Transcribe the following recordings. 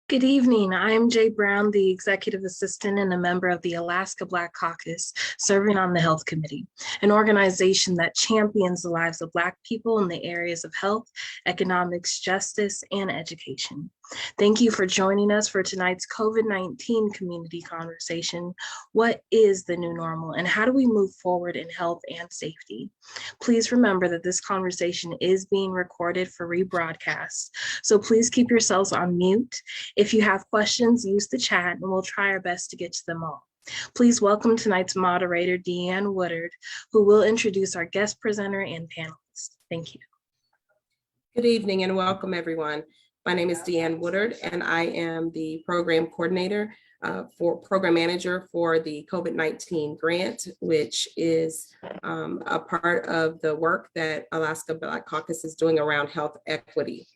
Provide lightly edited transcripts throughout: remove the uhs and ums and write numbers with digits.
Good evening. I'm Jay Brown, the Executive Assistant and a member of the Alaska Black Caucus, serving on the Health Committee, an organization that champions the lives of Black people in the areas of health, economics, justice, and education. Thank you for joining us for tonight's COVID-19 community conversation. What is the new normal, and how do we move forward in health and safety? Please remember that this conversation is being recorded for rebroadcast, so please keep yourselves on mute. If you have questions, use the chat and we'll try our best to get to them all. Please welcome tonight's moderator, Deanne Woodard, who will introduce our guest presenter and panelists. Thank you. Good evening and welcome everyone. My name is Deanne Woodard and I am the program coordinator program manager for the COVID-19 grant, which is a part of the work that Alaska Black Caucus is doing around health equity.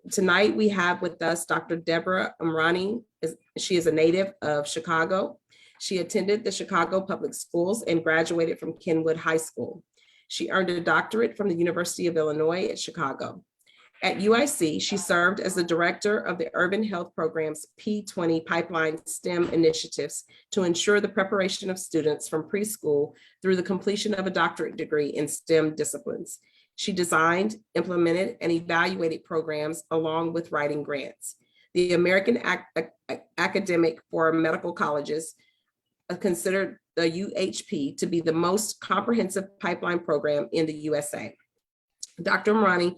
Tonight we have with us Dr. Deborah Amrani. She is a native of Chicago. She attended the Chicago Public Schools and graduated from Kenwood High School. She earned a doctorate from the University of Illinois at Chicago. At UIC, she served as the director of the Urban Health Program's P20 Pipeline STEM initiatives to ensure the preparation of students from preschool through the completion of a doctorate degree in STEM disciplines. She designed, implemented, and evaluated programs along with writing grants. The American Academic for Medical Colleges considered the UHP to be the most comprehensive pipeline program in the USA. Dr. Amrani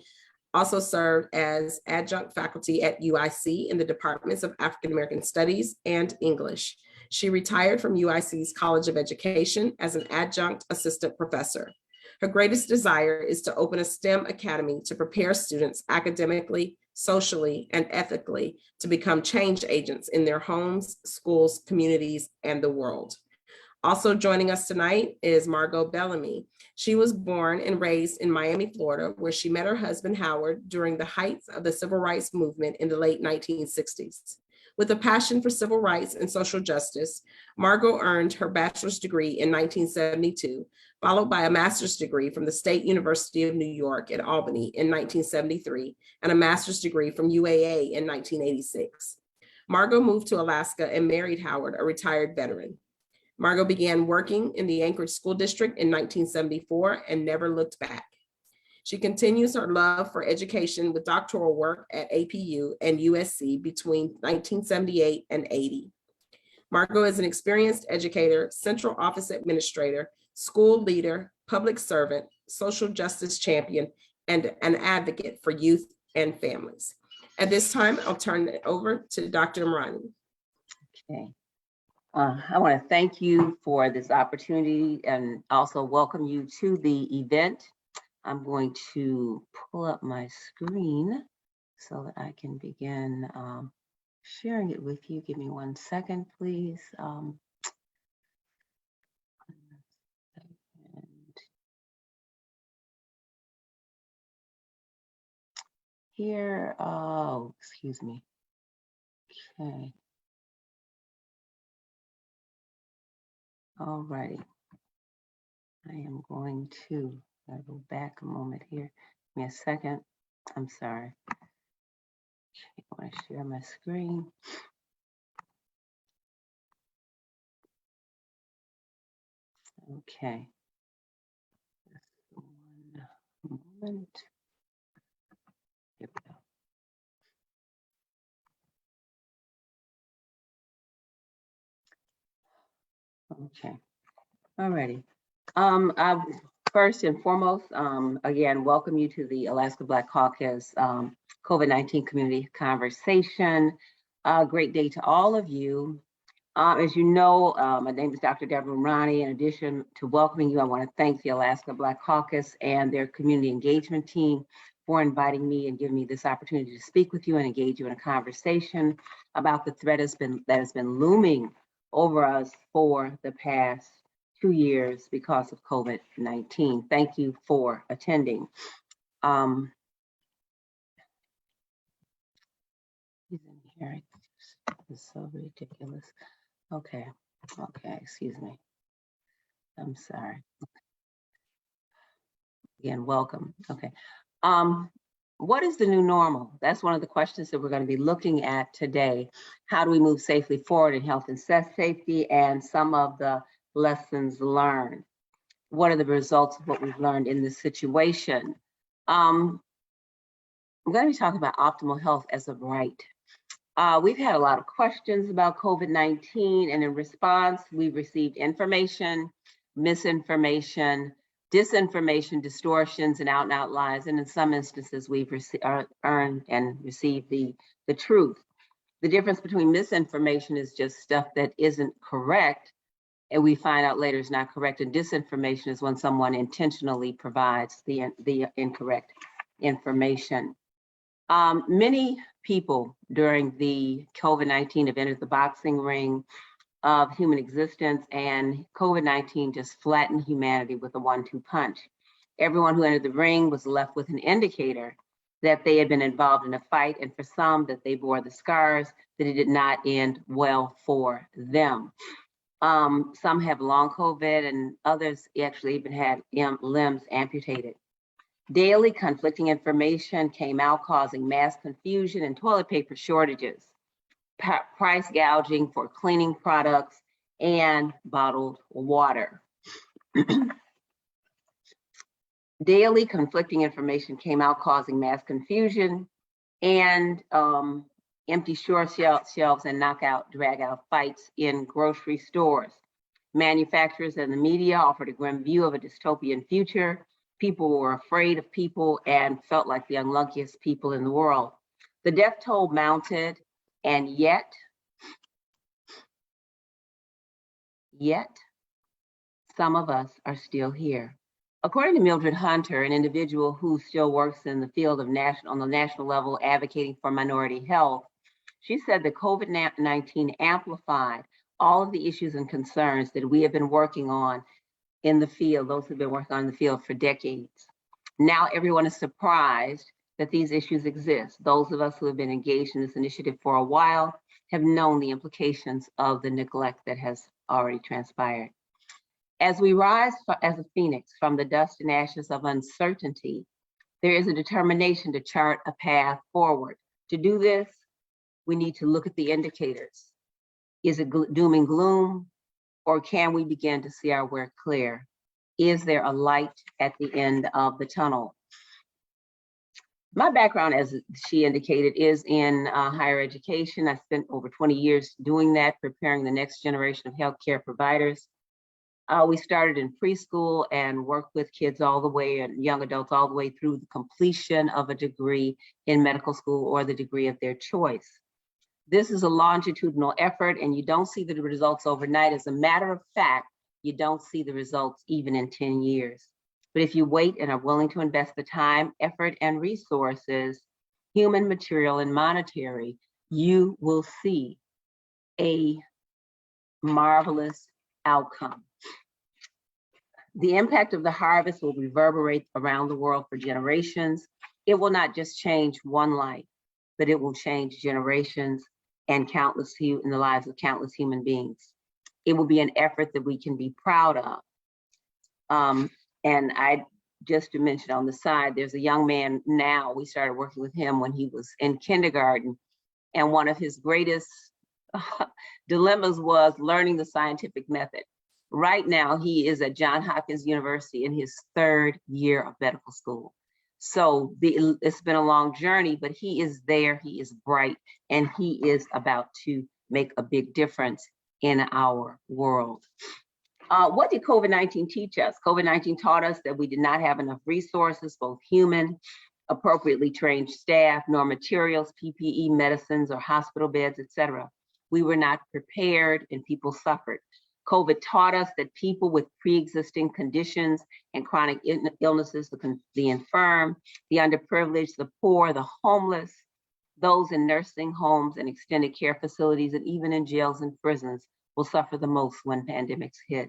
also served as adjunct faculty at UIC in the departments of African American Studies and English. She retired from UIC's College of Education as an adjunct assistant professor. Her greatest desire is to open a STEM academy to prepare students academically, socially, and ethically to become change agents in their homes, schools, communities, and the world. Also joining us tonight is Margot Bellamy. She was born and raised in Miami, Florida, where she met her husband, Howard, during the heights of the civil rights movement in the late 1960s. With a passion for civil rights and social justice, Margot earned her bachelor's degree in 1972, followed by a master's degree from the State University of New York at Albany in 1973, and a master's degree from UAA in 1986. Margot moved to Alaska and married Howard, a retired veteran. Margot began working in the Anchorage School District in 1974 and never looked back. She continues her love for education with doctoral work at APU and USC between 1978 and 80. Margot is an experienced educator, central office administrator, school leader, public servant, social justice champion, and an advocate for youth and families. At this time, I'll turn it over to Dr. Amrani. Okay. I want to thank you for this opportunity and also welcome you to the event. I'm going to pull up my screen so that I can begin sharing it with you. Give me 1 second, please. Here, oh, excuse me. Okay. All righty. I am going to go back a moment here. Give me a second. I'm sorry. I want to share my screen. Okay. Just 1 moment. Here we go. Okay. All righty. First and foremost, again, welcome you to the Alaska Black Caucus COVID-19 community conversation. Great day to all of you. As you know, my name is Dr. Deborah Amrani. In addition to welcoming you, I want to thank the Alaska Black Caucus and their community engagement team for inviting me and giving me this opportunity to speak with you and engage you in a conversation about the threat that has been looming over us for the past 2 years because of COVID-19. Thank you for attending. It's so ridiculous. Okay, excuse me. I'm sorry. Again, welcome. Okay. What is the new normal? That's one of the questions that we're going to be looking at today. How do we move safely forward in health and safety, and some of the lessons learned? What are the results of what we've learned in this situation? I'm going to be talking about optimal health as of right. We've had a lot of questions about COVID-19, and in response, we've received information, misinformation, disinformation, distortions, and out lies. And in some instances, we've earned and received the truth. The difference between misinformation is just stuff that isn't correct, and we find out later is not correct. And disinformation is when someone intentionally provides the incorrect information. Many people during the COVID-19 have entered the boxing ring of human existence, and COVID-19 just flattened humanity with a 1-2 punch. Everyone who entered the ring was left with an indicator that they had been involved in a fight, and for some that they bore the scars, that it did not end well for them. Some have long COVID, and others actually even had limbs amputated. Daily conflicting information came out, causing mass confusion and toilet paper shortages, price gouging for cleaning products, and bottled water. Daily conflicting information came out, causing mass confusion and empty shelves and drag-out fights in grocery stores. Manufacturers and the media offered a grim view of a dystopian future. People were afraid of people and felt like the unluckiest people in the world. The death toll mounted, and yet some of us are still here. According to Mildred Hunter, an individual who still works in the field of on the national level advocating for minority health, she said that COVID-19 amplified all of the issues and concerns that we have been working on in the field, those who've been working on the field for decades. Now everyone is surprised that these issues exist. Those of us who have been engaged in this initiative for a while have known the implications of the neglect that has already transpired. As we rise as a phoenix from the dust and ashes of uncertainty, there is a determination to chart a path forward. To do this, we need to look at the indicators. Is it doom and gloom, or can we begin to see our way clear? Is there a light at the end of the tunnel? My background, as she indicated, is in higher education. I spent over 20 years doing that, preparing the next generation of healthcare providers. We started in preschool and worked with kids all the way, and young adults all the way through the completion of a degree in medical school or the degree of their choice. This is a longitudinal effort, and you don't see the results overnight. As a matter of fact, you don't see the results even in 10 years. But if you wait and are willing to invest the time, effort, and resources, human, material, and monetary, you will see a marvelous outcome. The impact of the harvest will reverberate around the world for generations. It will not just change one life, but it will change generations and in the lives of countless human beings. It will be an effort that we can be proud of. And just to mention on the side, there's a young man now, we started working with him when he was in kindergarten, and one of his greatest dilemmas was learning the scientific method. Right now, he is at Johns Hopkins University in his 3rd year of medical school. So it's been a long journey, but he is there, he is bright, and he is about to make a big difference in our world. What did COVID-19 teach us? COVID-19 taught us that we did not have enough resources, both human, appropriately trained staff, nor materials, PPE, medicines, or hospital beds, etc. We were not prepared, and people suffered. COVID taught us that people with pre-existing conditions and chronic illnesses, the infirm, the underprivileged, the poor, the homeless, those in nursing homes and extended care facilities, and even in jails and prisons will suffer the most when pandemics hit.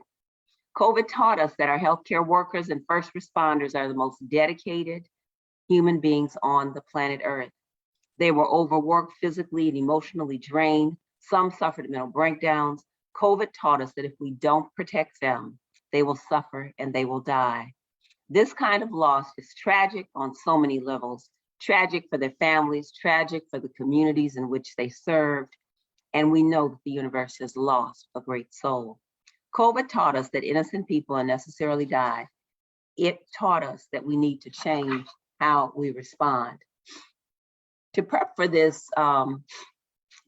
COVID taught us that our healthcare workers and first responders are the most dedicated human beings on the planet Earth. They were overworked, physically and emotionally drained. Some suffered mental breakdowns. COVID taught us that if we don't protect them, they will suffer and they will die. This kind of loss is tragic on so many levels. tragic for their families, tragic for the communities in which they served. And we know that the universe has lost a great soul. COVID taught us that innocent people unnecessarily die. It taught us that we need to change how we respond. To prep for this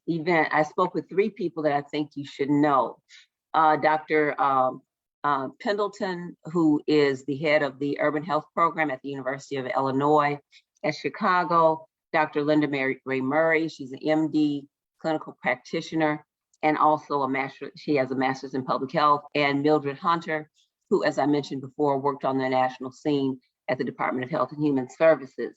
event, I spoke with 3 people that I think you should know. Dr. Pendleton, who is the head of the Urban Health Program at the University of Illinois at Chicago. Dr. Linda Ray Murray, she's an MD, clinical practitioner, and also she has a master's in public health. And Mildred Hunter, who, as I mentioned before, worked on the national scene at the Department of Health and Human Services.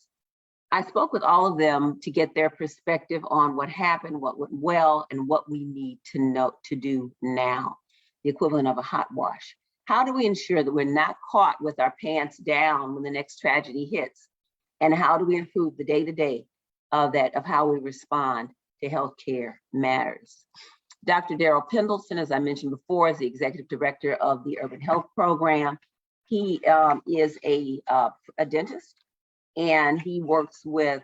I spoke with all of them to get their perspective on what happened, what went well, and what we need to do now, the equivalent of a hot wash. How do we ensure that we're not caught with our pants down when the next tragedy hits? And how do we improve the day-to-day of how we respond to healthcare matters? Dr. Daryl Pendleton, as I mentioned before, is the executive director of the Urban Health Program. He is a dentist, and he works with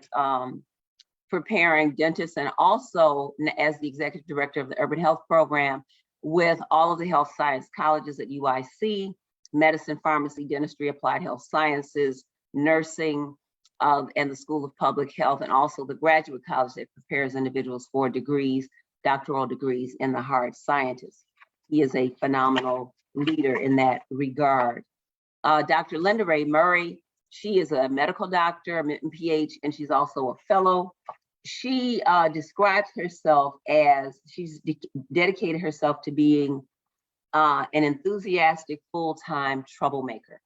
preparing dentists, and also as the executive director of the Urban Health Program with all of the health science colleges at UIC, medicine, pharmacy, dentistry, applied health sciences, nursing, and the School of Public Health, and also the graduate college that prepares individuals for degrees, doctoral degrees in the hard sciences. He is a phenomenal leader in that regard. Dr. Linda Ray Murray, she is a medical doctor, a MPH, and she's also a fellow. She describes herself as she's dedicated herself to being an enthusiastic, full-time troublemaker.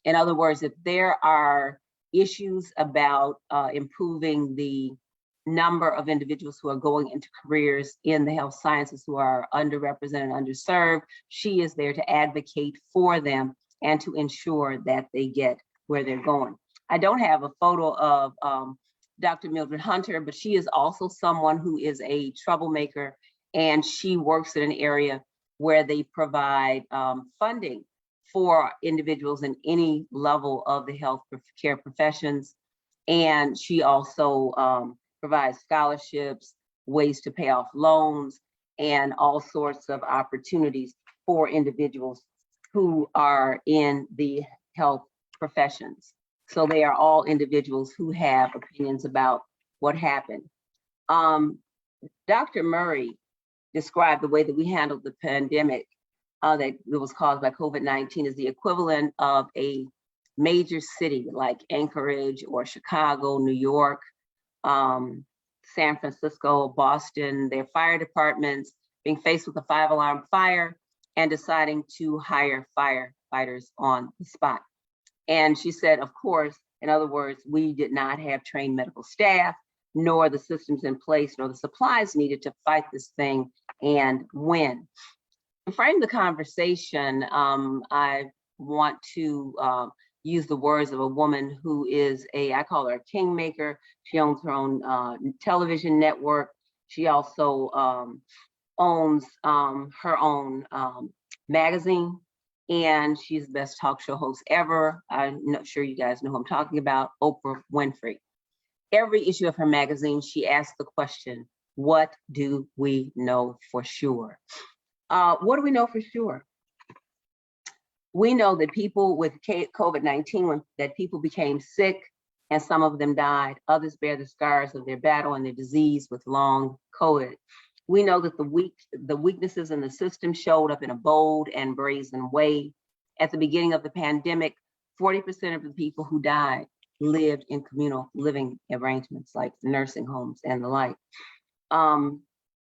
In other words, if there are issues about improving the number of individuals who are going into careers in the health sciences who are underrepresented, underserved, she is there to advocate for them and to ensure that they get where they're going. I don't have a photo of Dr. Mildred Hunter, but she is also someone who is a troublemaker, and she works in an area where they provide funding for individuals in any level of the health care professions. And she also provides scholarships, ways to pay off loans, and all sorts of opportunities for individuals who are in the health professions. So they are all individuals who have opinions about what happened. Dr. Murray described the way that we handled the pandemic that was caused by COVID-19 as the equivalent of a major city like Anchorage or Chicago, New York, San Francisco, Boston, their fire departments being faced with a 5-alarm fire and deciding to hire firefighters on the spot. And she said, of course, in other words, we did not have trained medical staff, nor the systems in place, nor the supplies needed to fight this thing and win. To frame the conversation, I want to use the words of a woman who is I call her a kingmaker. She owns her own television network. She also owns her own magazine, and she's the best talk show host ever. I'm not sure you guys know who I'm talking about, Oprah Winfrey. Every issue of her magazine, she asks the question, what do we know for sure? What do we know for sure? We know that people with COVID-19, that people became sick and some of them died. Others bear the scars of their battle and their disease with long COVID. We know that the weaknesses in the system showed up in a bold and brazen way. At the beginning of the pandemic, 40% of the people who died lived in communal living arrangements like nursing homes and the like.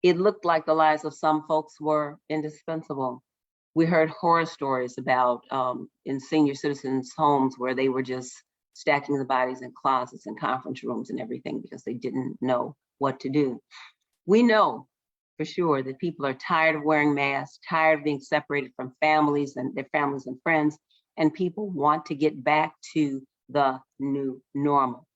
It looked like the lives of some folks were indispensable. We heard horror stories about in senior citizens' homes where they were just stacking the bodies in closets and conference rooms and everything because they didn't know what to do. We know for sure that people are tired of wearing masks, tired of being separated from families and their families and friends, and people want to get back to the new normal.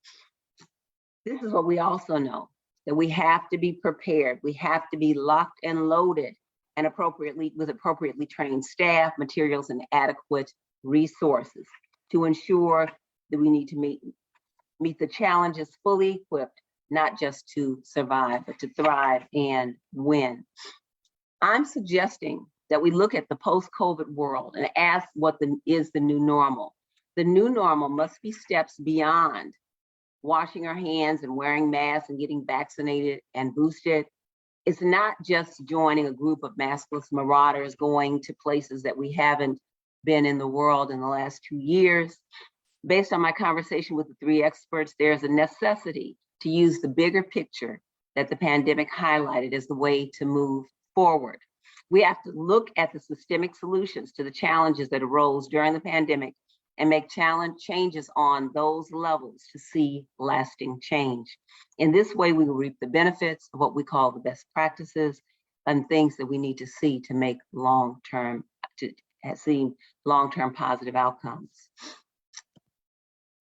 This is what we also know, that we have to be prepared. We have to be locked and loaded and with appropriately trained staff, materials, and adequate resources to ensure that we need to meet meet the challenges fully equipped, not just to survive, but to thrive and win. I'm suggesting that we look at the post-COVID world and ask what is the new normal. The new normal must be steps beyond washing our hands and wearing masks and getting vaccinated and boosted. It's not just joining a group of maskless marauders going to places that we haven't been in the world in the last 2 years. Based on my conversation with the 3 experts, there's a necessity to use the bigger picture that the pandemic highlighted as the way to move forward. We have to look at the systemic solutions to the challenges that arose during the pandemic and make changes on those levels to see lasting change. In this way, we will reap the benefits of what we call the best practices and things that we need to see to make long-term positive outcomes.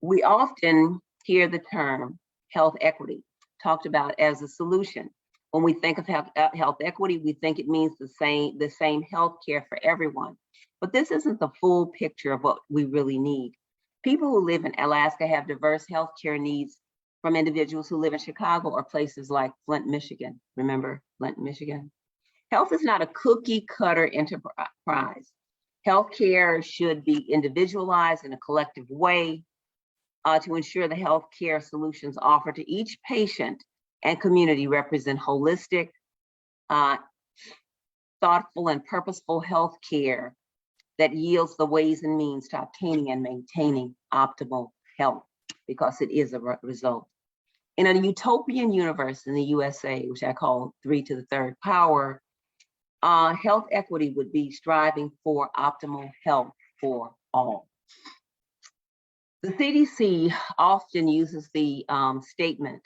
We often hear the term health equity talked about as a solution. When we think of health equity, we think it means the same health care for everyone. But this isn't the full picture of what we really need. People who live in Alaska have diverse healthcare needs from individuals who live in Chicago or places like Flint, Michigan. Remember Flint, Michigan? Health is not a cookie cutter enterprise. Healthcare should be individualized in a collective way to ensure the healthcare solutions offered to each patient and community represent holistic, thoughtful, and purposeful healthcare that yields the ways and means to obtaining and maintaining optimal health, because it is a result. In a utopian universe in the USA, which I call 3 to the 3rd power, health equity would be striving for optimal health for all. The CDC often uses the statement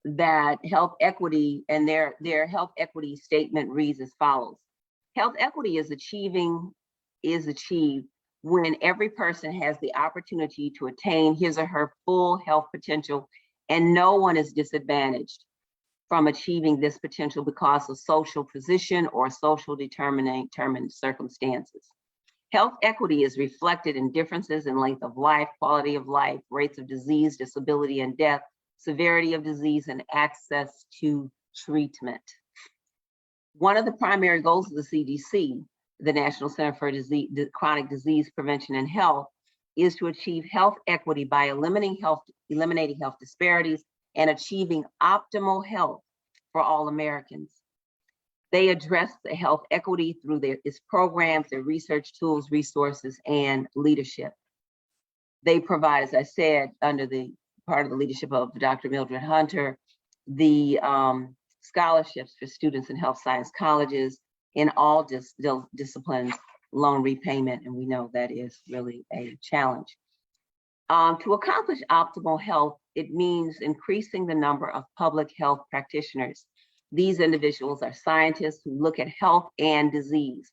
that health equity, and their health equity statement reads as follows. Health equity is achieved when every person has the opportunity to attain his or her full health potential, and no one is disadvantaged from achieving this potential because of social position or social determined circumstances. Health equity is reflected in differences in length of life, quality of life, rates of disease, disability, and death, severity of disease, and access to treatment. One of the primary goals of the CDC, the National Center for Chronic Disease Prevention and Health, is to achieve health equity by eliminating health disparities and achieving optimal health for all Americans. They address the health equity through its programs, their research tools, resources, and leadership. They provide, as I said, under the part of the leadership of Dr. Mildred Hunter, the scholarships for students in health science colleges in all disciplines, loan repayment, and we know that is really a challenge. To accomplish optimal health, it means increasing the number of public health practitioners. These individuals are scientists who look at health and disease.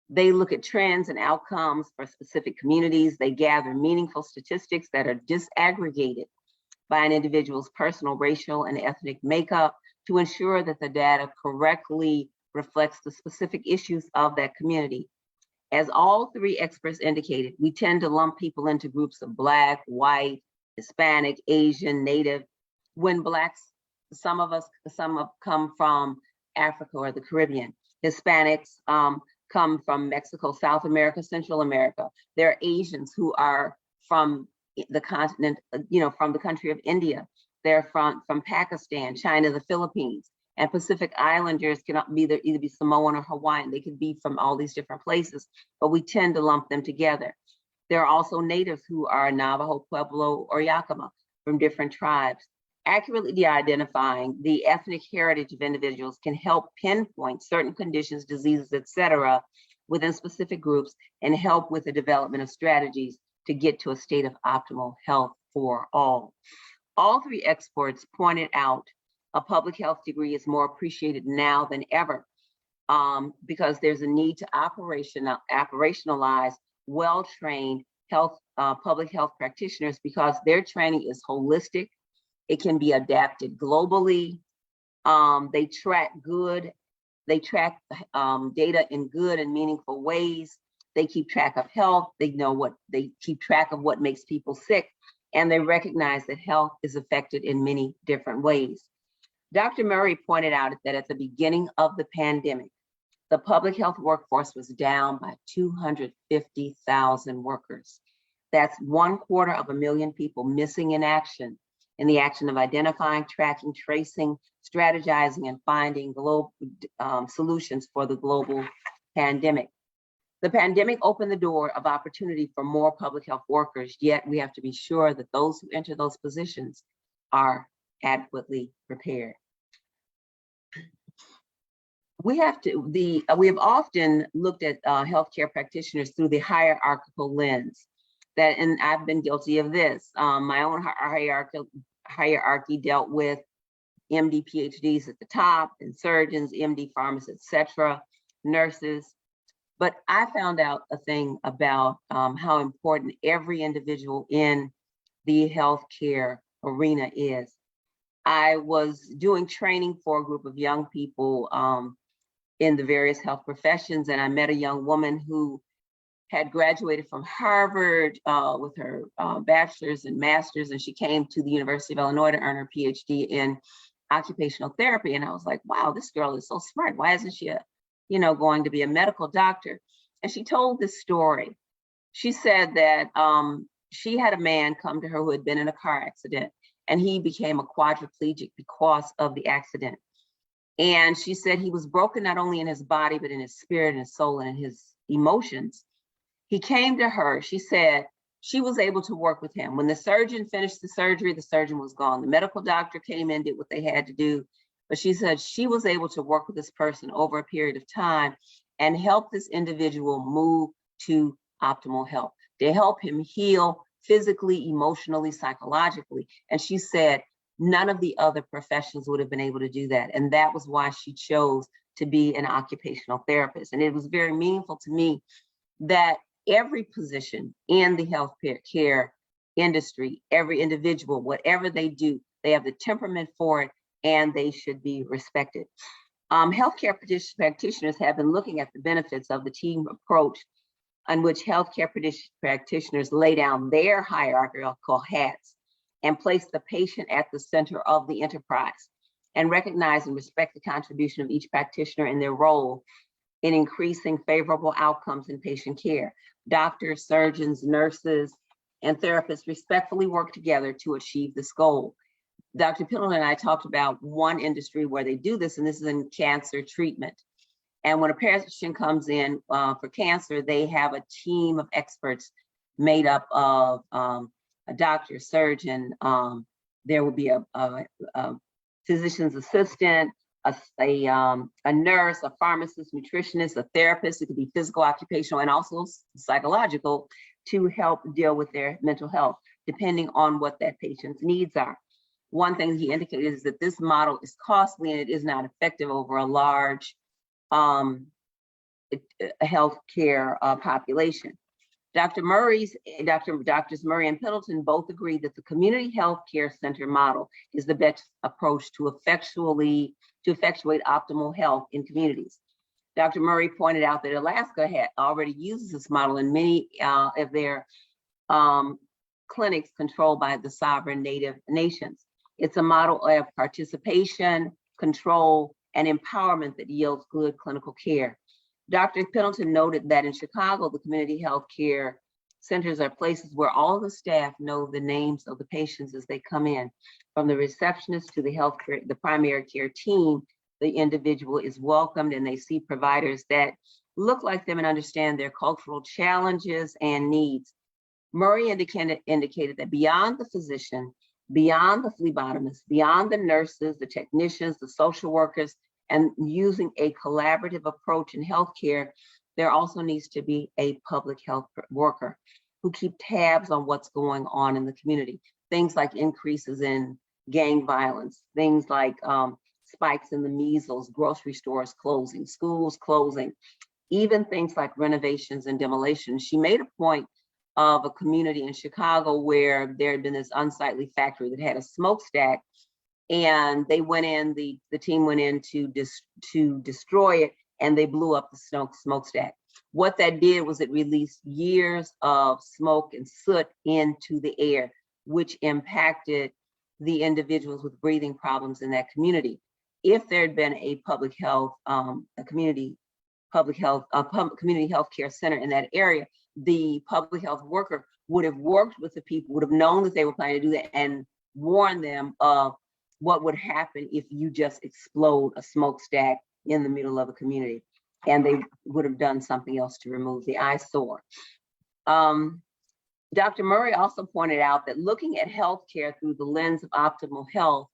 They look at trends and outcomes for specific communities. They gather meaningful statistics that are disaggregated by an individual's personal, racial, and ethnic makeup to ensure that the data correctly reflects the specific issues of that community. As all 3 experts indicated, we tend to lump people into groups of Black, white, Hispanic, Asian, Native. When Blacks, some have come from Africa or the Caribbean. Hispanics come from Mexico, South America, Central America. There are Asians who are from the continent, from the country of India. They're from Pakistan, China, the Philippines. And Pacific Islanders can either be Samoan or Hawaiian. They could be from all these different places, but we tend to lump them together. There are also natives who are Navajo, Pueblo, or Yakima from different tribes. Accurately identifying the ethnic heritage of individuals can help pinpoint certain conditions, diseases, etc., within specific groups and help with the development of strategies to get to a state of optimal health for all. All 3 experts pointed out a public health degree is more appreciated now than ever because there's a need to operationalize well-trained public health practitioners because their training is holistic. It can be adapted globally. They track data in good and meaningful ways. They keep track of health. They keep track of what makes people sick. and they recognize that health is affected in many different ways. Dr. Murray pointed out that at the beginning of the pandemic, the public health workforce was down by 250,000 workers. That's 250,000 people missing in action, in the action of identifying, tracking, tracing, strategizing, and finding global solutions for the global pandemic. The pandemic opened the door of opportunity for more public health workers, yet we have to be sure that those who enter those positions are adequately prepared. We have often looked at healthcare practitioners through the hierarchical lens. And I've been guilty of this. My own hierarchy dealt with MD, PhDs at the top, and surgeons, MD, pharmacists, etc., nurses. But I found out a thing about how important every individual in the healthcare arena is. I was doing training for a group of young people in the various health professions, and I met a young woman who had graduated from Harvard with her bachelor's and master's, and she came to the University of Illinois to earn her PhD in occupational therapy. And I was like, wow, this girl is so smart. Why isn't she going to be a medical doctor? And she told this story. She said that she had a man come to her who had been in a car accident, and he became a quadriplegic because of the accident. And she said he was broken not only in his body, but in his spirit and his soul and in his emotions. He came to her. She said she was able to work with him. When the surgeon finished the surgery, the surgeon was gone. The medical doctor came in, did what they had to do. But she said she was able to work with this person over a period of time and help this individual move to optimal health, to help him heal physically, emotionally, psychologically. And she said none of the other professions would have been able to do that. And that was why she chose to be an occupational therapist. And it was very meaningful to me that every position in the healthcare industry, every individual, whatever they do, they have the temperament for it, and they should be respected. Healthcare practitioners have been looking at the benefits of the team approach in which healthcare practitioners lay down their hierarchical hats and place the patient at the center of the enterprise, and recognize and respect the contribution of each practitioner in their role in increasing favorable outcomes in patient care. Doctors, surgeons, nurses, and therapists respectfully work together to achieve this goal. Dr. Pendleton and I talked about one industry where they do this, and this is in cancer treatment. And when a patient comes in for cancer, they have a team of experts made up of a doctor, surgeon, there will be a physician's assistant, a nurse, a pharmacist, nutritionist, a therapist. It could be physical, occupational, and also psychological to help deal with their mental health, depending on what that patient's needs are. One thing he indicated is that this model is costly and it is not effective over a large healthcare population. Doctors Murray and Pendleton both agreed that the community health care center model is the best approach to effectuate optimal health in communities. Dr. Murray pointed out that Alaska already uses this model in many of their clinics controlled by the sovereign native nations. It's a model of participation, control, and empowerment that yields good clinical care. Dr. Pendleton noted that in Chicago, the community health care centers are places where all the staff know the names of the patients as they come in. From the receptionist to the primary care team, the individual is welcomed and they see providers that look like them and understand their cultural challenges and needs. Murray indicated that beyond the physician, beyond the phlebotomist, beyond the nurses, the technicians, the social workers, and using a collaborative approach in healthcare, there also needs to be a public health worker who keep tabs on what's going on in the community. Things like increases in gang violence, things like spikes in the measles, grocery stores closing, schools closing, even things like renovations and demolitions. She made a point of a community in Chicago where there had been this unsightly factory that had a smokestack, and they went in, the team went in to destroy it, and they blew up the smokestack. What that did was it released years of smoke and soot into the air. which impacted the individuals with breathing problems in that community. If there had been a public health, community health care center in that area, the public health worker would have worked with the people, would have known that they were planning to do that, and warned them of what would happen if you just explode a smokestack in the middle of a community. And they would have done something else to remove the eyesore. Dr. Murray also pointed out that looking at healthcare through the lens of optimal health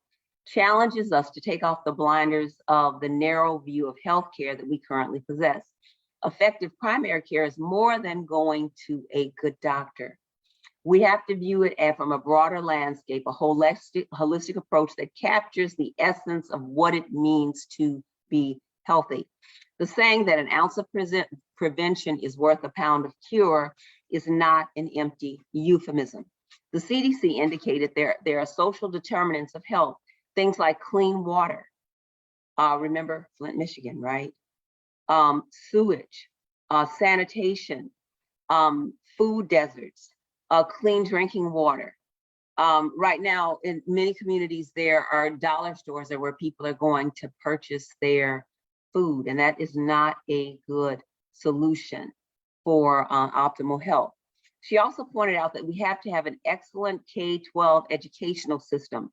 challenges us to take off the blinders of the narrow view of healthcare that we currently possess. Effective primary care is more than going to a good doctor. We have to view it as from a broader landscape, a holistic approach that captures the essence of what it means to be healthy. The saying that an ounce of prevention is worth a pound of cure is not an empty euphemism. The CDC indicated there are social determinants of health, things like clean water. Remember Flint, Michigan, right? Sewage, sanitation, food deserts, clean drinking water. Right now, in many communities, there are dollar stores where people are going to purchase their food, and that is not a good solution for optimal health. She also pointed out that we have to have an excellent K-12 educational system,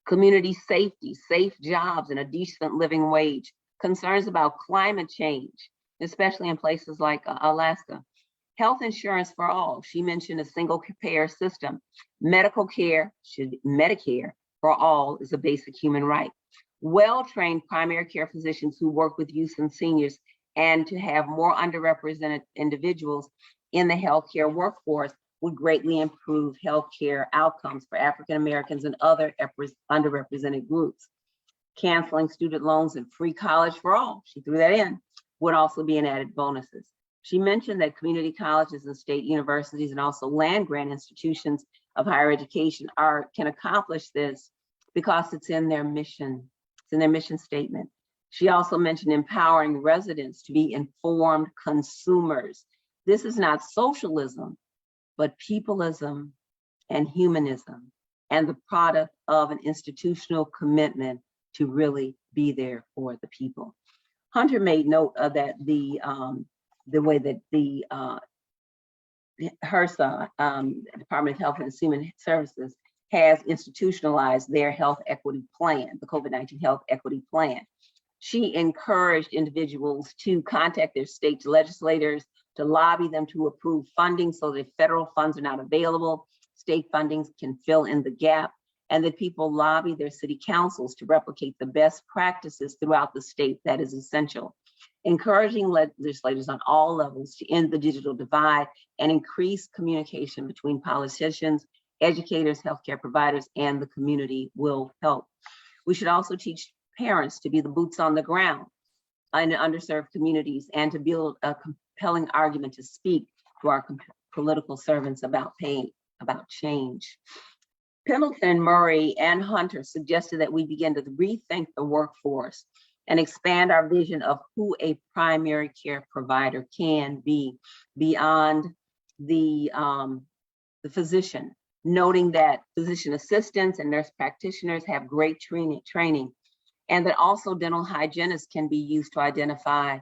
community safety, safe jobs, and a decent living wage, concerns about climate change, especially in places like Alaska. Health insurance for all. She mentioned a single payer system. Medical care, Medicare for all is a basic human right. Well-trained primary care physicians who work with youth and seniors, and to have more underrepresented individuals in the healthcare workforce would greatly improve healthcare outcomes for African Americans and other underrepresented groups. Canceling student loans and free college for all, she threw that in, would also be an added bonuses. She mentioned that community colleges and state universities and also land grant institutions of higher education can accomplish this because it's in their mission. It's in their mission statement. She also mentioned empowering residents to be informed consumers. This is not socialism, but peopleism and humanism, and the product of an institutional commitment to really be there for the people. Hunter made note of that the way that the HRSA, Department of Health and Human Services, has institutionalized their health equity plan, the COVID-19 health equity plan. She encouraged individuals to contact their state legislators to lobby them to approve funding so that federal funds are not available, state fundings can fill in the gap, and that people lobby their city councils to replicate the best practices throughout the state. That is essential. Encouraging legislators on all levels to end the digital divide and increase communication between politicians, educators, healthcare providers, and the community will help. We should also teach parents to be the boots on the ground in underserved communities and to build a compelling argument to speak to our political servants about change. Pendleton, Murray, and Hunter suggested that we begin to rethink the workforce and expand our vision of who a primary care provider can be beyond the physician, noting that physician assistants and nurse practitioners have great training, and that also dental hygienists can be used to identify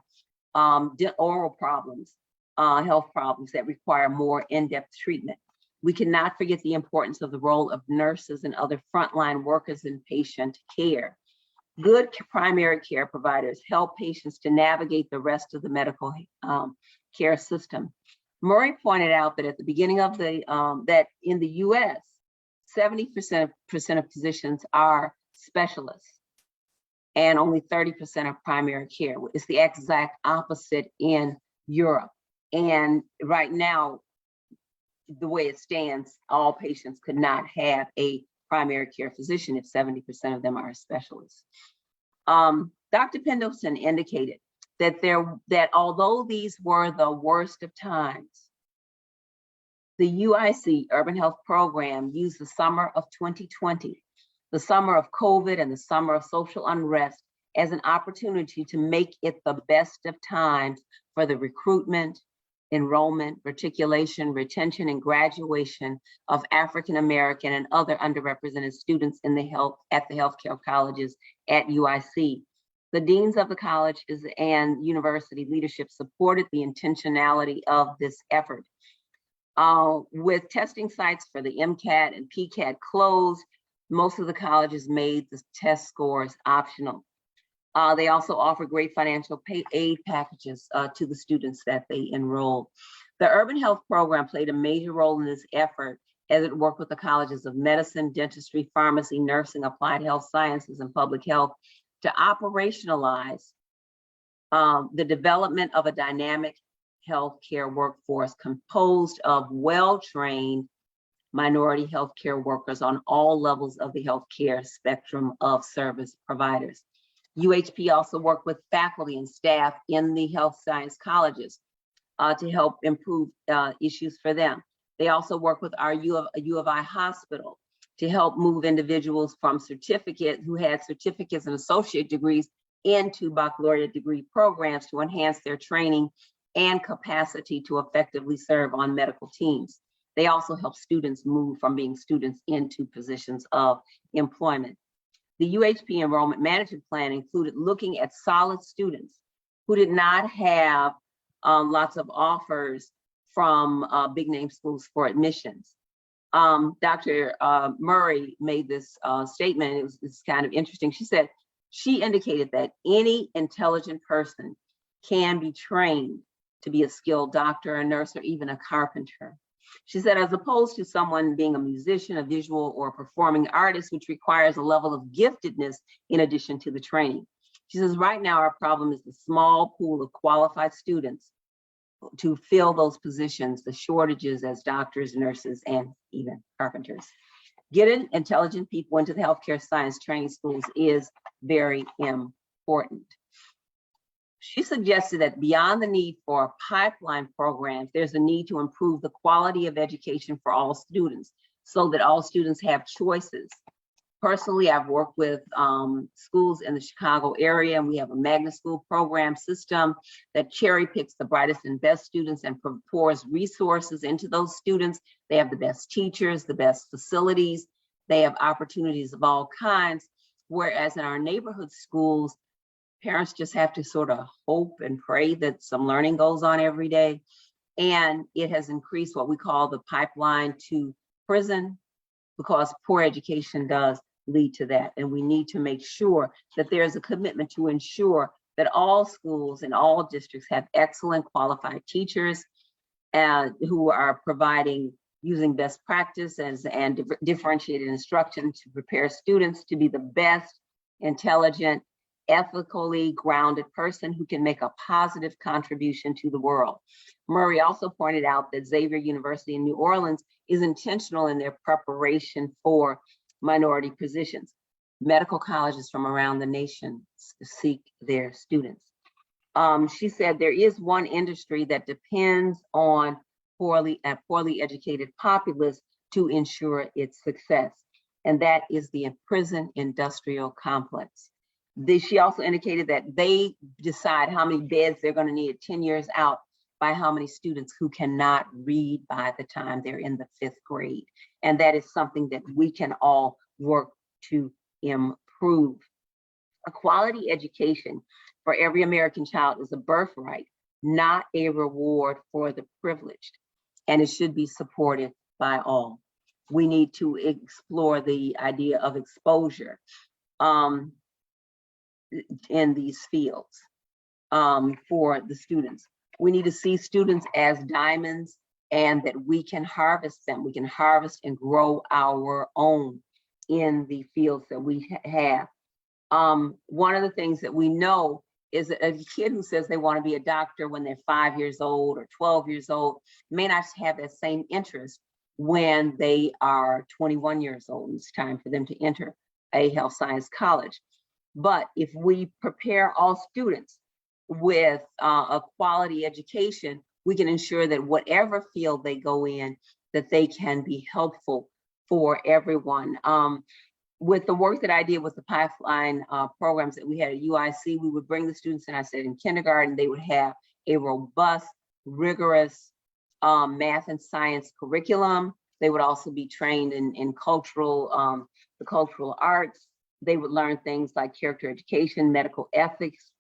oral problems, health problems that require more in-depth treatment. We cannot forget the importance of the role of nurses and other frontline workers in patient care. Good primary care providers help patients to navigate the rest of the medical care system. Murray pointed out that at the beginning of that in the US, 70% of physicians are specialists and only 30% of primary care. It's the exact opposite in Europe. And right now, the way it stands, all patients could not have a primary care physician if 70% of them are specialists. Dr. Pendleton indicated that although these were the worst of times, the UIC Urban Health Program used the summer of 2020, the summer of COVID and the summer of social unrest as an opportunity to make it the best of times for the recruitment, enrollment, reticulation, retention, and graduation of African American and other underrepresented students in at the healthcare colleges at UIC. The deans of the colleges and university leadership supported the intentionality of this effort. With testing sites for the MCAT and PCAT closed, most of the colleges made the test scores optional. They also offer great financial aid packages to the students that they enroll. The Urban Health Program played a major role in this effort as it worked with the colleges of medicine, dentistry, pharmacy, nursing, applied health sciences, and public health to operationalize the development of a dynamic healthcare workforce composed of well-trained minority healthcare workers on all levels of the healthcare spectrum of service providers. UHP also worked with faculty and staff in the health science colleges to help improve issues for them. They also work with our U of I hospital to help move individuals from who had certificates and associate degrees into baccalaureate degree programs to enhance their training and capacity to effectively serve on medical teams. They also help students move from being students into positions of employment. The UHP enrollment management plan included looking at solid students who did not have lots of offers from big name schools for admissions. Dr. Murray made this statement. It's kind of interesting. She indicated that any intelligent person can be trained to be a skilled doctor, a nurse, or even a carpenter. She said, as opposed to someone being a musician, a visual, or a performing artist, which requires a level of giftedness in addition to the training. She says, right now our problem is the small pool of qualified students to fill those positions, the shortages as doctors, nurses, and even carpenters. Getting intelligent people into the healthcare science training schools is very important. She suggested that beyond the need for pipeline programs, there's a need to improve the quality of education for all students so that all students have choices. Personally, I've worked with schools in the Chicago area, and we have a magnet school program system that cherry picks the brightest and best students and pours resources into those students. They have the best teachers, the best facilities. They have opportunities of all kinds. Whereas in our neighborhood schools, parents just have to sort of hope and pray that some learning goes on every day. And it has increased what we call the pipeline to prison, because poor education does lead to that. And we need to make sure that there's a commitment to ensure that all schools and all districts have excellent qualified teachers who are providing using best practices and differentiated instruction to prepare students to be the best, intelligent, ethically grounded person who can make a positive contribution to the world. Murray also pointed out that Xavier University in New Orleans is intentional in their preparation for minority positions. Medical colleges from around the nation seek their students. She said there is one industry that depends on poorly educated populace to ensure its success, and that is the prison industrial complex. She also indicated that they decide how many beds they're going to need 10 years out by how many students who cannot read by the time they're in the 5th grade. And that is something that we can all work to improve. A quality education for every American child is a birthright, not a reward for the privileged, and it should be supported by all. We need to explore the idea of exposure in these fields for the students. We need to see students as diamonds, and that we can harvest them. We can harvest and grow our own in the fields that we have. One of the things that we know is that a kid who says they want to be a doctor when they're 5 years old or 12 years old may not have that same interest when they are 21 years old. It's time for them to enter a health science college. But if we prepare all students with a quality education, we can ensure that whatever field they go in, that they can be helpful for everyone. With the work that I did with the pipeline programs that we had at UIC, we would bring the students in, I said in kindergarten, they would have a robust rigorous math and science curriculum. They would also be trained in the cultural arts. They would learn things like character education, medical ethics.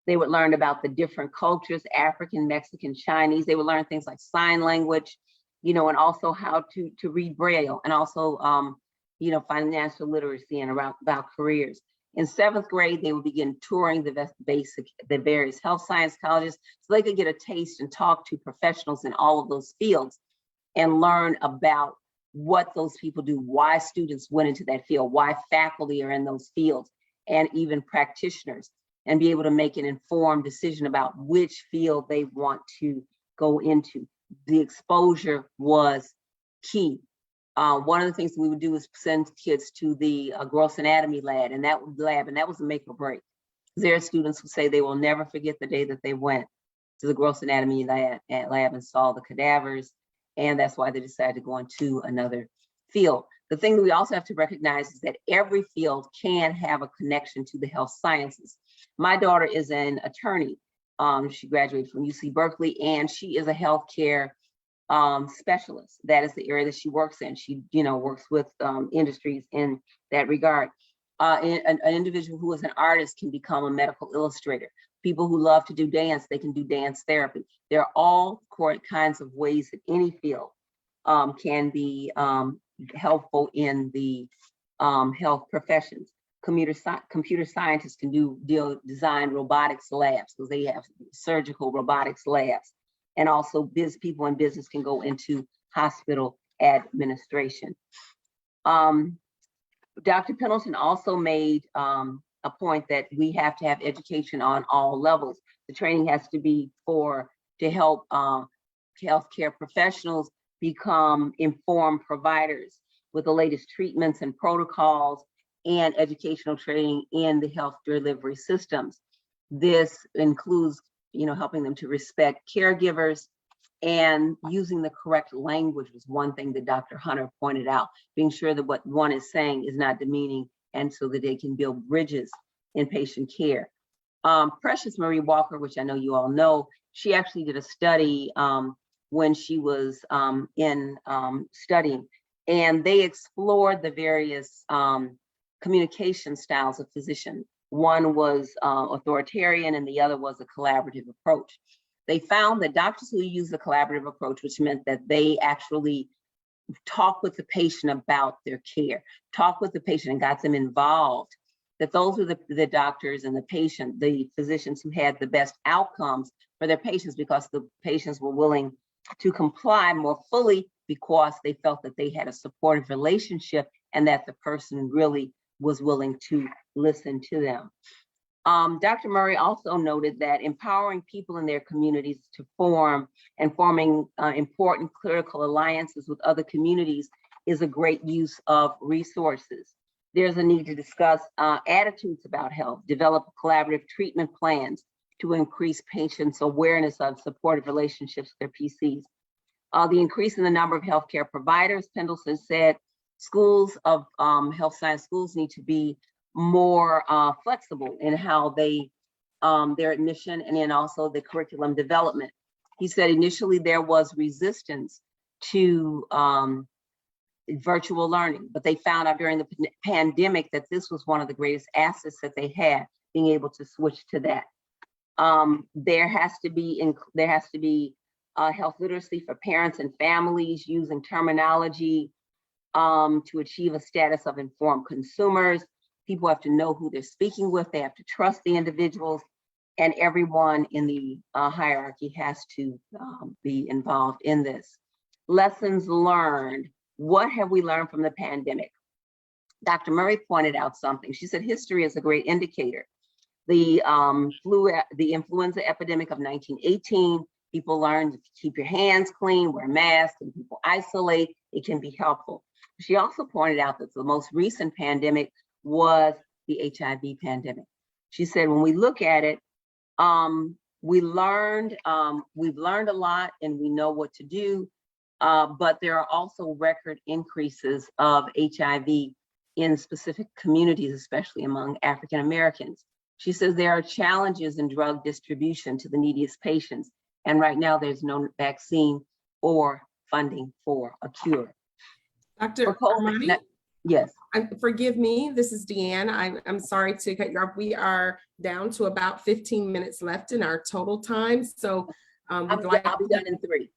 They would learn about the different cultures, African, Mexican, Chinese. They would learn things like sign language, and also how to read Braille, and also, financial literacy and about careers. In 7th grade, they would begin touring the various health science colleges so they could get a taste and talk to professionals in all of those fields and learn about what those people do, why students went into that field, why faculty are in those fields, and even practitioners, and be able to make an informed decision about which field they want to go into. The exposure was key. One of the things we would do is send kids to the gross anatomy lab, and that was a make or break. There are students who say they will never forget the day that they went to the gross anatomy lab and saw the cadavers, and that's why they decided to go into another field. The thing that we also have to recognize is that every field can have a connection to the health sciences. My daughter is an attorney. She graduated from UC Berkeley, and she is a healthcare specialist. That is the area that she works in. She, works with industries in that regard. An individual who is an artist can become a medical illustrator. People who love to do dance, they can do dance therapy. There are all kinds of ways that any field can be helpful in the health professions. Computer scientists can design robotics labs, because they have surgical robotics labs. And also people in business can go into hospital administration. Dr. Pendleton also made a point that we have to have education on all levels. The training has to be to help healthcare professionals become informed providers with the latest treatments and protocols and educational training in the health delivery systems. This includes, helping them to respect caregivers, and using the correct language was one thing that Dr. Hunter pointed out, being sure that what one is saying is not demeaning, and so that they can build bridges in patient care. Precious Marie Walker, which I know you all know, she actually did a study when she was studying, and they explored the various communication styles of physician. One was authoritarian, and the other was a collaborative approach. They found that doctors who use a collaborative approach, which meant that they actually talk with the patient about their care, talk with the patient and got them involved, that those were the doctors and the physicians who had the best outcomes for their patients, because the patients were willing to comply more fully because they felt that they had a supportive relationship and that the person really was willing to listen to them. Dr. Murray also noted that empowering people in their communities to forming important critical alliances with other communities is a great use of resources. There's a need to discuss attitudes about health, develop collaborative treatment plans to increase patients' awareness of supportive relationships with their PCs. The increase in the number of healthcare providers, Pendleton said, schools of health science schools need to be more flexible in how they their admission, and then also the curriculum development. He said initially there was resistance to virtual learning, but they found out during the pandemic that this was one of the greatest assets that they had, being able to switch to that. There has to be health literacy for parents and families, using terminology to achieve a status of informed consumers. People have to know who they're speaking with. They have to trust the individuals, and everyone in the hierarchy has to be involved in this. Lessons learned. What have we learned from the pandemic? Dr. Murray pointed out something. She said history is a great indicator. The influenza epidemic of 1918, people learned to keep your hands clean, wear masks, and people isolate. It can be helpful. She also pointed out that the most recent pandemic was the HIV pandemic. She said, when we look at it, we've learned a lot and we know what to do, but there are also record increases of HIV in specific communities, especially among African Americans. She says there are challenges in drug distribution to the neediest patients, And right now, there's no vaccine or funding for a cure. Dr. For COVID, Armani? yes. Forgive me, this is Deanne. I'm sorry to cut you off. We are down to about 15 minutes left in our total time. So I'll be done in 3.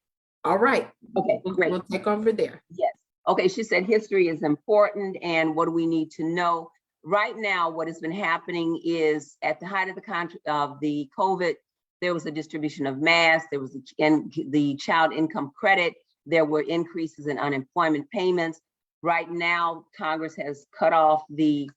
All right. Okay, great. We'll take over there. Yes. Okay, she said history is important and what do we need to know? Right now, what has been happening is at the height of the COVID, there was a distribution of masks, there was the child income credit, there were increases in unemployment payments. Right now, Congress has cut off the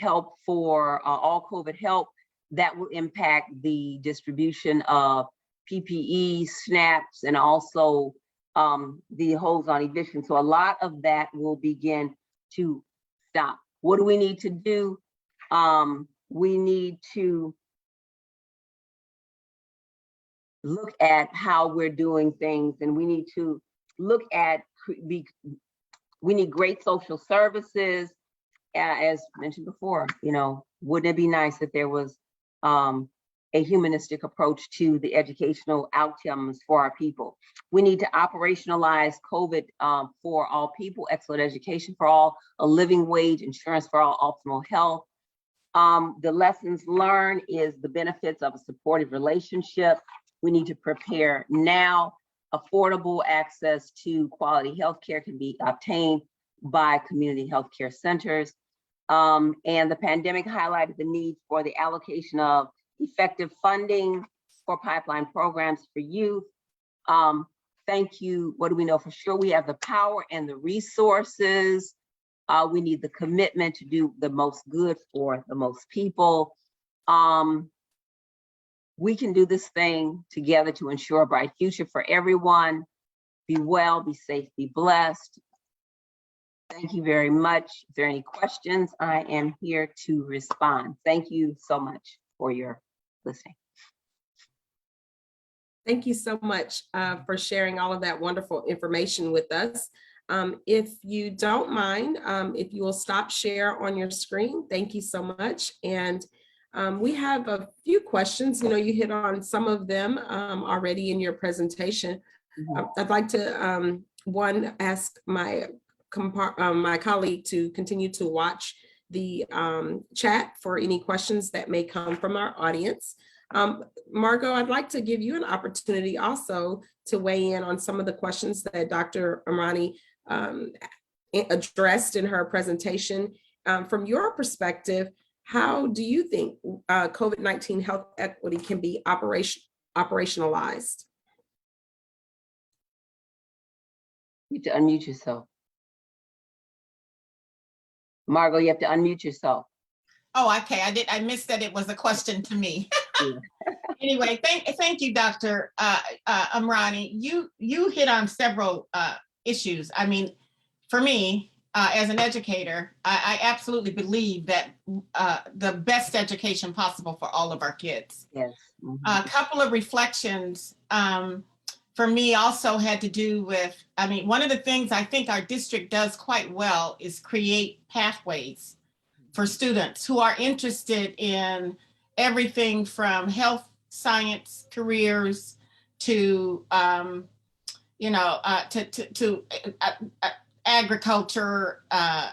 help for all COVID help. That will impact the distribution of PPE, SNAPs, and also the holds on eviction. So a lot of that will begin to stop. What do we need to do? We need to look at how we're doing things, and we need to look at, we need great social services. As mentioned before, wouldn't it be nice if there was a humanistic approach to the educational outcomes for our people? We need to operationalize COVID for all people, excellent education for all, a living wage, insurance for all, optimal health. The lessons learned is the benefits of a supportive relationship. We need to prepare now. Affordable access to quality healthcare can be obtained by community healthcare centers. And the pandemic highlighted the need for the allocation of effective funding for pipeline programs for youth. Thank you. What do we know for sure? We have the power and the resources. We need the commitment to do the most good for the most people. We can do this thing together to ensure a bright future for everyone. Be well, be safe, be blessed. Thank you very much. If there are any questions, I am here to respond. Thank you so much for your listening. Thank you so much for sharing all of that wonderful information with us. If you don't mind, if you will stop share on your screen, thank you so much. And we have a few questions. You hit on some of them already in your presentation. I'd like to, one, ask my colleague to continue to watch the chat for any questions that may come from our audience. Margot, I'd like to give you an opportunity also to weigh in on some of the questions that Dr. Armani addressed in her presentation. From your perspective, how do you think COVID-19 health equity can be operationalized? You have to unmute yourself. Margot, you have to unmute yourself. Oh, okay. I missed that it was a question to me. Anyway, thank you, Dr. Amrani. You hit on several issues. I mean, for me, as an educator, I absolutely believe that the best education possible for all of our kids. Yes. A couple of reflections for me also had to do with, one of the things I think our district does quite well is create pathways for students who are interested in everything from health science careers to, agriculture,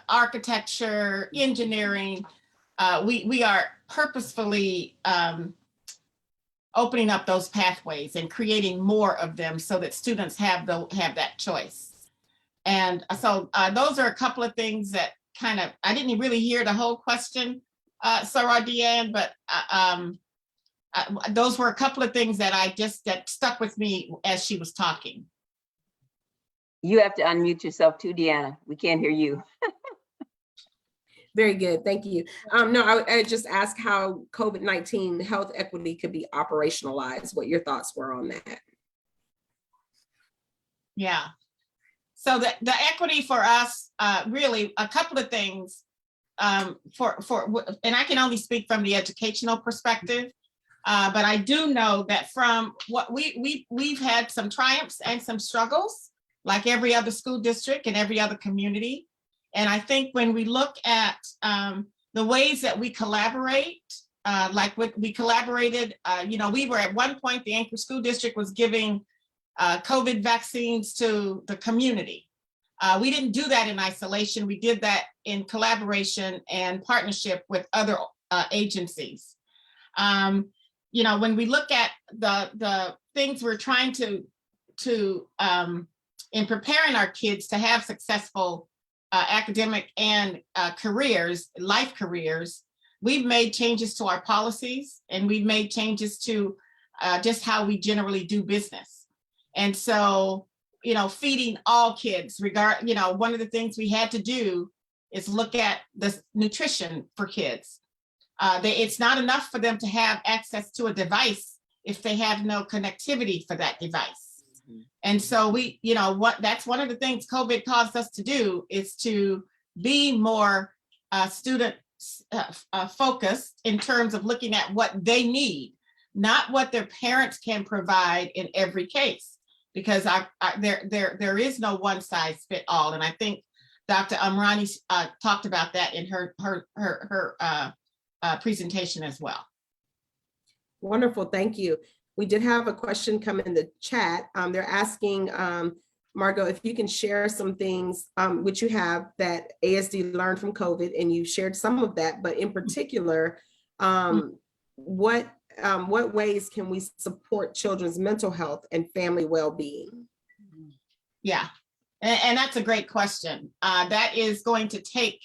architecture, engineering. We are purposefully opening up those pathways and creating more of them so that students have that choice. And so those are a couple of things that I didn't really hear the whole question, Sarah Deanne, but those were a couple of things that that stuck with me as she was talking. You have to unmute yourself too, Deanna. We can't hear you. Very good, thank you. No, I just asked how COVID-19 health equity could be operationalized, what your thoughts were on that. Yeah, so the equity for us, really a couple of things and I can only speak from the educational perspective, but I do know that from what we've had some triumphs and some struggles, like every other school district and every other community. And I think when we look at the ways that we collaborate we collaborated, we were at one point, the Anchorage School District was giving COVID vaccines to the community. We didn't do that in isolation. We did that in collaboration and partnership with other agencies. When we look at the things we're trying to in preparing our kids to have successful academic and life careers, we've made changes to our policies, and we've made changes to just how we generally do business. And so, feeding all kids, one of the things we had to do is look at the nutrition for kids. It's not enough for them to have access to a device if they have no connectivity for that device. And so that's one of the things COVID caused us to do, is to be more student focused in terms of looking at what they need, not what their parents can provide in every case, because there is no one size fit all. And I think Dr. Amrani talked about that in her presentation as well. Wonderful, thank you. We did have a question come in the chat. They're asking, Margot, if you can share some things which you have that ASD learned from COVID, and you shared some of that, but in particular, what ways can we support children's mental health and family well-being? Yeah, and that's a great question. That is going to take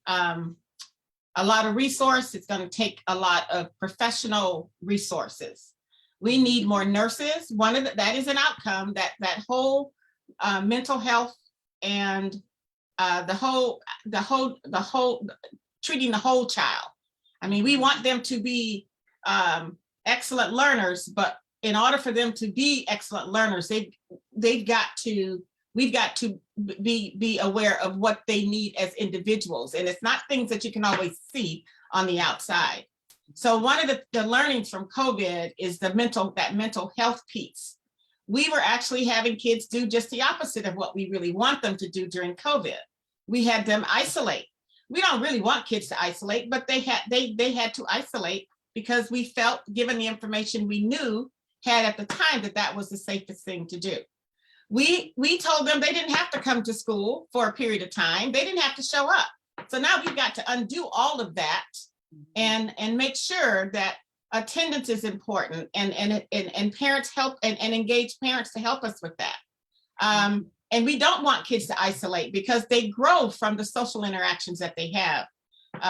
a lot of resource. It's going to take a lot of professional resources. We need more nurses. That is an outcome, that whole mental health and the whole treating the whole child. I mean, we want them to be excellent learners, but in order for them to be excellent learners, we've got to be aware of what they need as individuals. And it's not things that you can always see on the outside. So one of the learnings from COVID is that mental health piece. We were actually having kids do just the opposite of what we really want them to do during COVID. We had them isolate. We don't really want kids to isolate, but they had to isolate because we felt, given the information we knew had at the time, that was the safest thing to do. We told them they didn't have to come to school for a period of time. They didn't have to show up. So now we've got to undo all of that and make sure that attendance is important, and parents help and engage parents to help us with that. And we don't want kids to isolate, because they grow from the social interactions that they have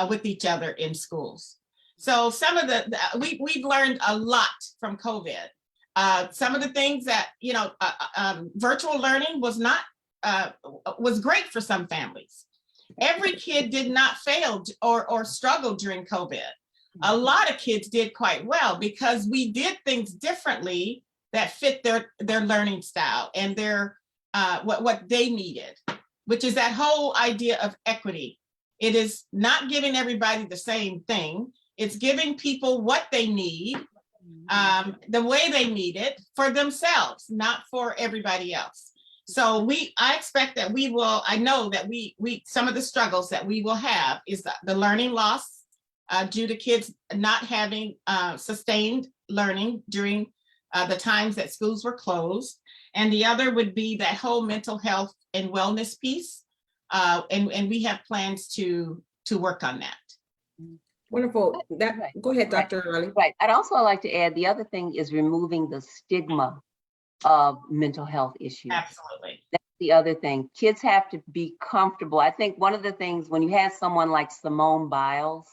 with each other in schools. So some of we've learned a lot from COVID. Some of the things that, virtual learning was great for some families. Every kid did not fail or struggle during COVID. A lot of kids did quite well because we did things differently that fit their learning style and their what they needed, which is that whole idea of equity. It is not giving everybody the same thing. It's giving people what they need, the way they need it for themselves, not for everybody else. So I expect that I know that some of the struggles that we will have is the learning loss due to kids not having sustained learning during the times that schools were closed. And the other would be that whole mental health and wellness piece. And we have plans to work on that. Wonderful. Go ahead, Dr. Riley. Right. I'd also like to add, the other thing is removing the stigma of mental health issues. Absolutely. That's the other thing. Kids have to be comfortable. I think one of the things, when you have someone like Simone Biles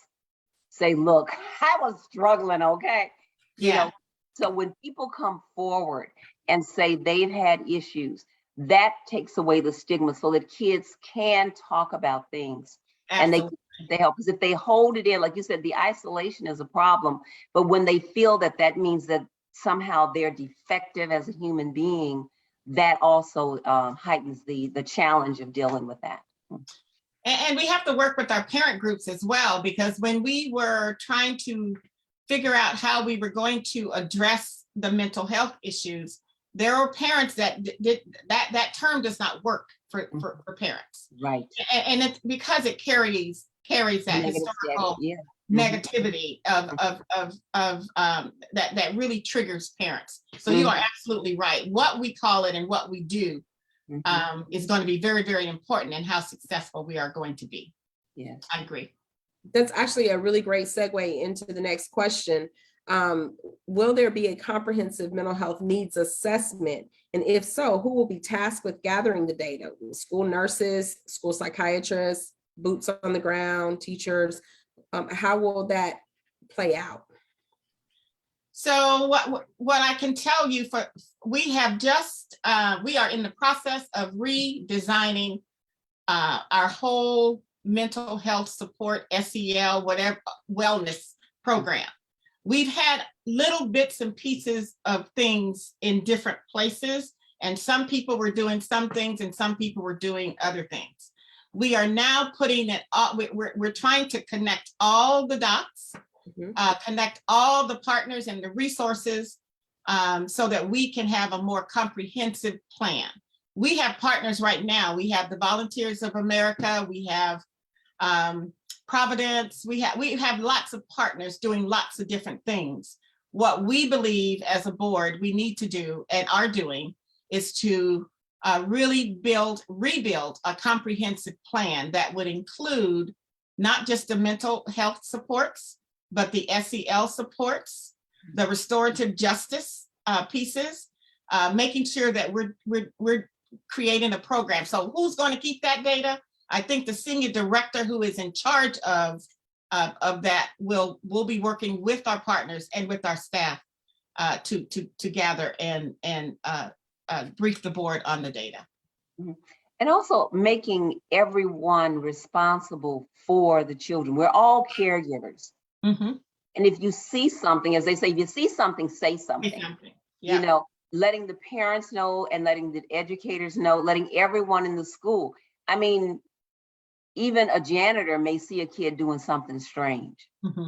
say, look, I was struggling, okay? Yeah. So when people come forward and say they've had issues, that takes away the stigma so that kids can talk about things. Absolutely. And they help, because if they hold it in, like you said, the isolation is a problem, but when they feel that means that somehow they're defective as a human being, that also heightens the challenge of dealing with that. And we have to work with our parent groups as well, because when we were trying to figure out how we were going to address the mental health issues, there are parents that that term does not work for parents. Right. And it's because it carries that historical negativity that really triggers parents. So you are absolutely right. What we call it and what we do is going to be very, very important in how successful we are going to be. Yes, I agree. That's actually a really great segue into the next question. Will there be a comprehensive mental health needs assessment? And if so, who will be tasked with gathering the data? School nurses, school psychiatrists, boots on the ground, teachers? How will that play out? So what I can tell you, we are in the process of redesigning our whole mental health support, SEL, whatever, wellness program. We've had little bits and pieces of things in different places, and some people were doing some things and some people were doing other things. We are now putting it all, we're trying to connect all the dots, connect all the partners and the resources so that we can have a more comprehensive plan. We have partners right now. We have the Volunteers of America. We have Providence. We have lots of partners doing lots of different things. What we believe as a board we need to do and are doing is to really rebuild a comprehensive plan that would include not just the mental health supports, but the SEL supports, the restorative justice pieces, making sure that we're creating a program. So who's going to keep that data? I think the senior director who is in charge of that will be working with our partners and with our staff to gather and brief the board on the data. And also making everyone responsible for the children. We're all caregivers. And if you see something, as they say, if you see something, say something. Yeah. You know, letting the parents know and letting the educators know, letting everyone in the school. I mean, even a janitor may see a kid doing something strange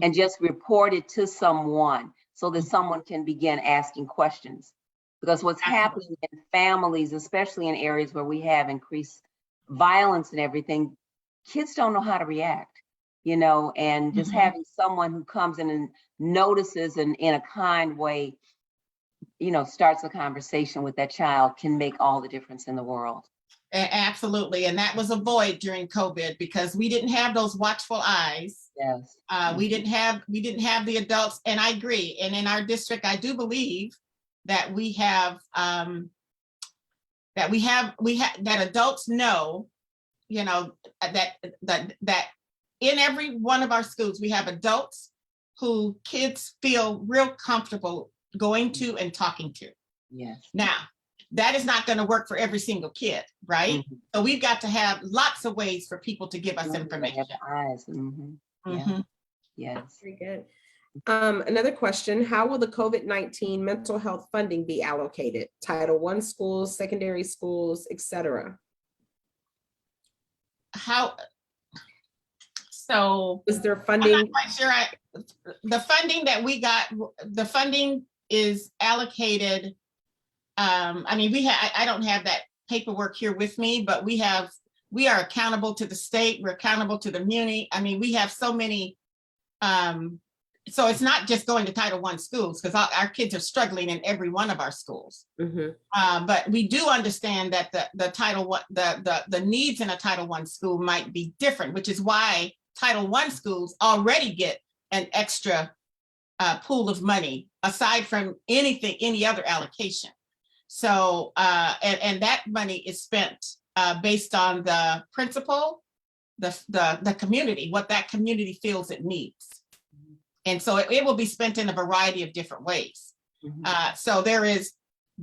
and just report it to someone so that someone can begin asking questions. Because what's happening in families, especially in areas where we have increased violence and everything, kids don't know how to react, you know, and just having someone who comes in and notices and in a kind way, you know, starts a conversation with that child can make all the difference in the world. Absolutely. And that was a void during COVID because we didn't have those watchful eyes. Yes. We didn't have the adults. And I agree. And in our district, I do believe that we have that adults know, you know, that in every one of our schools, we have adults who kids feel real comfortable going to and talking to. Yes. Now, that is not going to work for every single kid, right? So we've got to have lots of ways for people to give us information. Eyes. Yeah. Yes. Very good. Another question, how will the COVID-19 mental health funding be allocated? Title I schools, secondary schools, etc. So is there funding? I'm not quite sure. The funding that we got, the funding is allocated. I mean, I don't have that paperwork here with me, but we are accountable to the state. We're accountable to the muni. I mean, we have so many. So it's not just going to Title I schools because our kids are struggling in every one of our schools. But we do understand that the Title I, the needs in a Title I school might be different, which is why Title I schools already get an extra pool of money aside from any other allocation. So and that money is spent based on the principal, the community, what that community feels it needs. And so it will be spent in a variety of different ways. So there is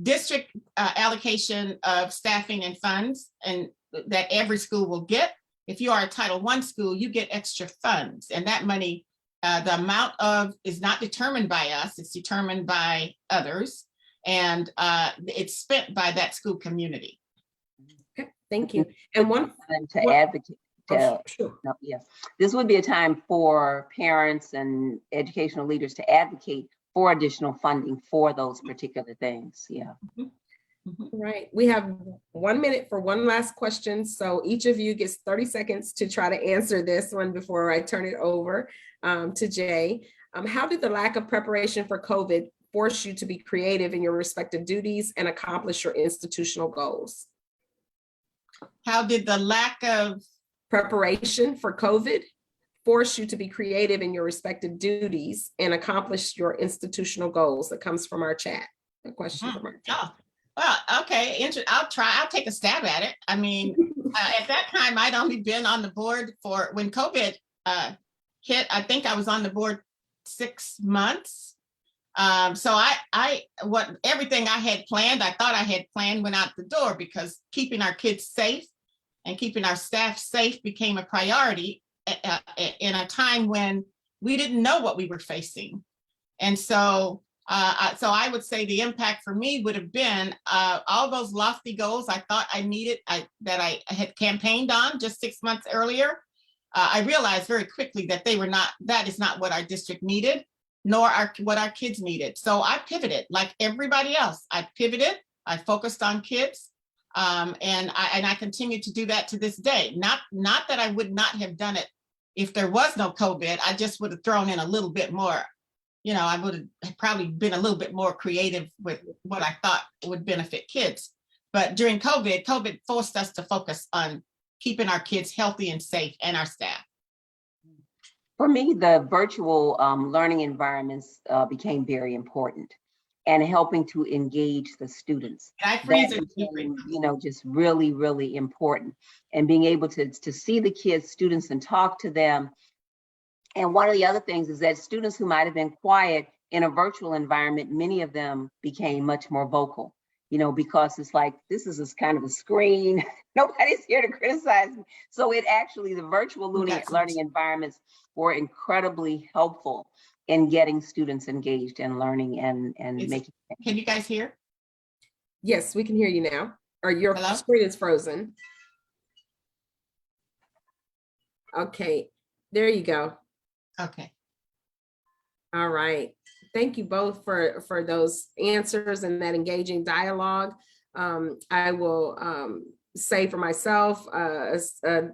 district allocation of staffing and funds and that every school will get. If you are a Title I school, you get extra funds. And that money, the amount of is not determined by us, it's determined by others. And it's spent by that school community. Okay, thank you. And one to advocate. This would be a time for parents and educational leaders to advocate for additional funding for those particular things. Yeah. Mhm. Right. We have 1 minute for one last question. So each of you gets 30 seconds to try to answer this one before I turn it over to Jay. How did the lack of preparation for COVID force you to be creative in your respective duties and accomplish your institutional goals? How did the lack of Preparation for COVID force you to be creative in your respective duties and accomplish your institutional goals? That comes from our chat. A question from our chat. Oh, well, okay. I'll take a stab at it. I mean, at that time, I'd only been on the board for when COVID hit. I think I was on the board 6 months. So everything I had planned, I thought I had planned went out the door, because keeping our kids safe and keeping our staff safe became a priority in a time when we didn't know what we were facing. And so I would say the impact for me would have been all those lofty goals I thought I needed, that I had campaigned on just 6 months earlier. I realized very quickly that that is not what our district needed, nor what our kids needed. So I pivoted like everybody else. I pivoted, I focused on kids. And I continue to do that to this day. Not that I would not have done it if there was no COVID. I just would have thrown in a little bit more. I would have probably been a little bit more creative with what I thought would benefit kids. But during COVID forced us to focus on keeping our kids healthy and safe, and our staff. For me, the virtual learning environments became very important, and helping to engage the students. That became, just really, really important. And being able to see the kids, students, and talk to them. And one of the other things is that students who might have been quiet in a virtual environment, many of them became much more vocal, because it's like, this is this kind of a screen. Nobody's here to criticize me. So the virtual learning environments were incredibly helpful in getting students engaged and learning and making. Can you guys hear? Yes, we can hear you now. Or your Hello? screen is frozen. Okay, there you go. Okay. All right. Thank you both for those answers and that engaging dialogue. I will say for myself, a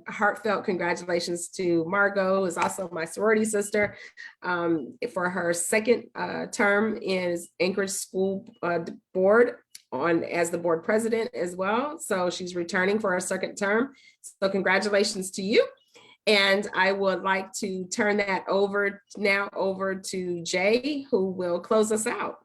heartfelt congratulations to Margot, who is also my sorority sister, for her second term in Anchorage School Board as the board president as well. So she's returning for her second term. So congratulations to you. And I would like to turn that over to Jay, who will close us out.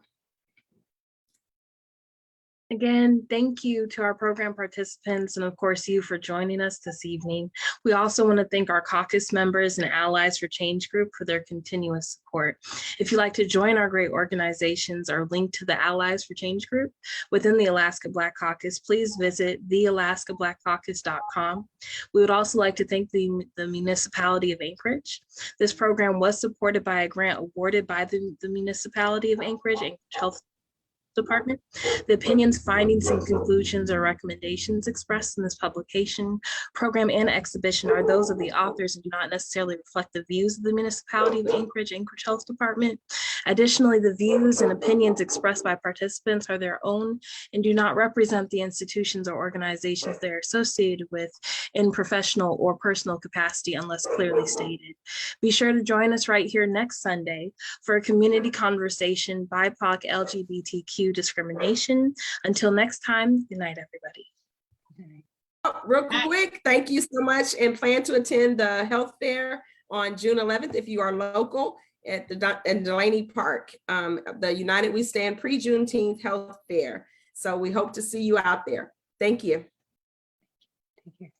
Again, thank you to our program participants, and of course you for joining us this evening. We also want to thank our caucus members and Allies for Change group for their continuous support. If you'd like to join our great organizations or link to the Allies for Change group within the Alaska Black Caucus, please visit thealaskablackcaucus.com. We would also like to thank the Municipality of Anchorage. This program was supported by a grant awarded by the Municipality of Anchorage Health Department. The opinions, findings, and conclusions or recommendations expressed in this publication, program, and exhibition are those of the authors and do not necessarily reflect the views of the Municipality of Anchorage Health Department. Additionally, the views and opinions expressed by participants are their own and do not represent the institutions or organizations they are associated with in professional or personal capacity unless clearly stated. Be sure to join us right here next Sunday for a community conversation, BIPOC LGBTQ discrimination. Until next time, good night, everybody. Real quick, thank you so much, and plan to attend the health fair on June 11th if you are local at in Delaney Park, the United We Stand pre-Juneteenth health fair. So we hope to see you out there. Thank you. Take care.